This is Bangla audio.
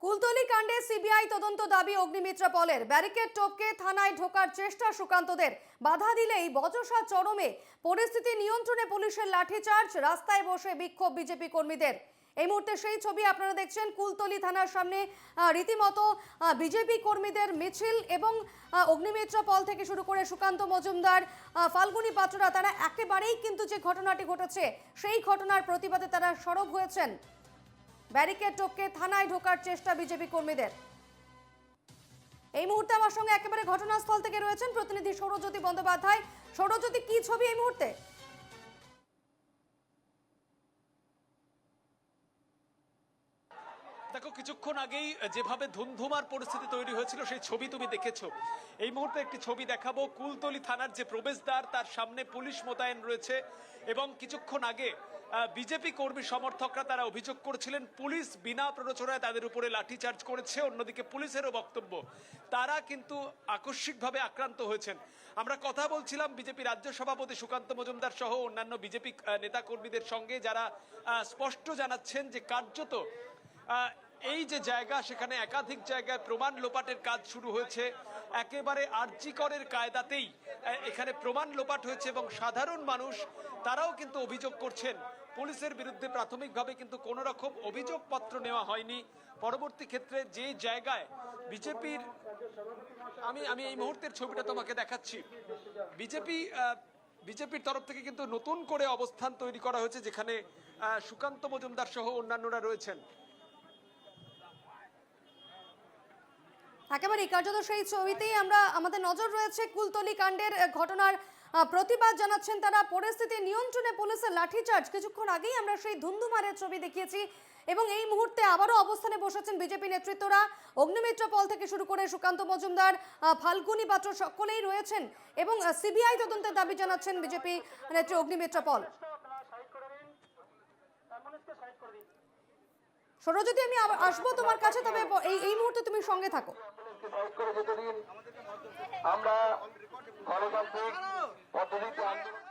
কুলতলি কাণ্ডে সিবিআই তদন্ত দাবি অগ্নিমিত্রা পলের। ব্যারিকেড টপকে থানায় ঢোকার চেষ্টা সুকান্তদের, বাধা দিলেই বচসা চরমে। পরিস্থিতি নিয়ন্ত্রণে পুলিশের লাঠিচার্জ, রাস্তায় বসে বিক্ষোভ বিজেপি কর্মীদের। এই মুহূর্তে সেই ছবি আপনারা দেখছেন। কুলতলি থানার সামনে রীতিমতো বিজেপি কর্মীদের মিছিল এবং অগ্নিমিত্রা পল থেকে শুরু করে সুকান্ত মজুমদার, ফাল্গুনী পাত্ররা, তারা একেবারেই কিন্তু যে ঘটনাটি ঘটেছে সেই ঘটনার প্রতিবাদে তারা সরব হয়েছেন। ব্যারিকেড টপকে থানায় ঢোকার চেষ্টা বিজেপি কর্মীদের। এই মুহূর্তে আমার সঙ্গে একেবারে ঘটনাস্থল থেকে রয়েছেন প্রতিনিধি সৌরজ্যোতি বন্দ্যোপাধ্যায়। সৌরজ্যোতি, কি ছবি এই মুহূর্তে? দেখো, কিছুক্ষণ আগেই যেভাবে ধুমধুমার পরিস্থিতি তৈরি হয়েছিল সেই ছবি তুমি দেখেছো। এই মুহূর্তে একটি ছবি দেখাবো। কুলতলি থানার যে প্রবেশদ্বার, তার সামনে পুলিশ মোতায়েন রয়েছে এবং কিছুক্ষণ আগে বিজেপি কর্মী সমর্থকরা তারা অভিযোগ করেছিলেন পুলিশ বিনা প্ররোচনায় তাদের উপরে লাঠিচার্জ করেছে। অন্যদিকে পুলিশেরও বক্তব্য তারা কিন্তু আকস্মিকভাবে আক্রান্ত হয়েছেন। আমরা কথা বলছিলাম বিজেপি রাজ্য সভাপতি সুকান্ত মজুমদার সহ অন্যান্য বিজেপি নেতা কর্মীদের সঙ্গে, যারা স্পষ্ট জানাচ্ছেন যে কার্যত এই যে জায়গা, সেখানে একাধিক জায়গায় প্রমাণ লোপাটের কাজ শুরু হয়েছে। একেবারে আরজিকরের কায়দাতেই এখানে প্রমাণ লোপাট হয়েছে এবং সাধারণ মানুষ তারাও কিন্তু অভিযোগ করছেন পুলিশের বিরুদ্ধে। প্রাথমিকভাবে কিন্তু কোনো রকম অভিযোগপত্র নেওয়া হয়নি। পরবর্তী ক্ষেত্রে যে জায়গায় বিজেপির, আমি এই মুহূর্তের ছবিটা তোমাকে দেখাচ্ছি, বিজেপির তরফ থেকে কিন্তু নতুন করে অবস্থান তৈরি করা হয়েছে, যেখানে সুকান্ত মজুমদার সহ অন্যান্যরা রয়েছেন। একেবারে কার্যত সেই ছবিতেই আমাদের নজর রয়েছে। কুলতলি কাণ্ডের ঘটনার প্রতিবাদ জানাচ্ছেন তারা। পরিস্থিতি নিয়ন্ত্রণে পুলিশের লাঠিচার্জ, কিছুক্ষণ আগেই আমরা সেই ধুমধুমারের ছবি দেখিয়েছি এবং এই মুহূর্তে আবারও অবস্থানে বসেছেন বিজেপি নেতৃত্বরা। অগ্নিমিত্রা পল থেকে শুরু করে সুকান্ত মজুমদার, ফাল্গুনী পাত্র সকলেই রয়েছেন এবং সিবিআই তদন্তের দাবি জানাচ্ছেন বিজেপি নেত্রী অগ্নিমিত্রা পল। সৌরজ্যোতি, আমি আসবো তোমার কাছে, তবে এই মুহূর্তে তুমি সঙ্গে থাকো। আমরা গণতান্ত্রিক পদ্ধতিতে আন্দোলন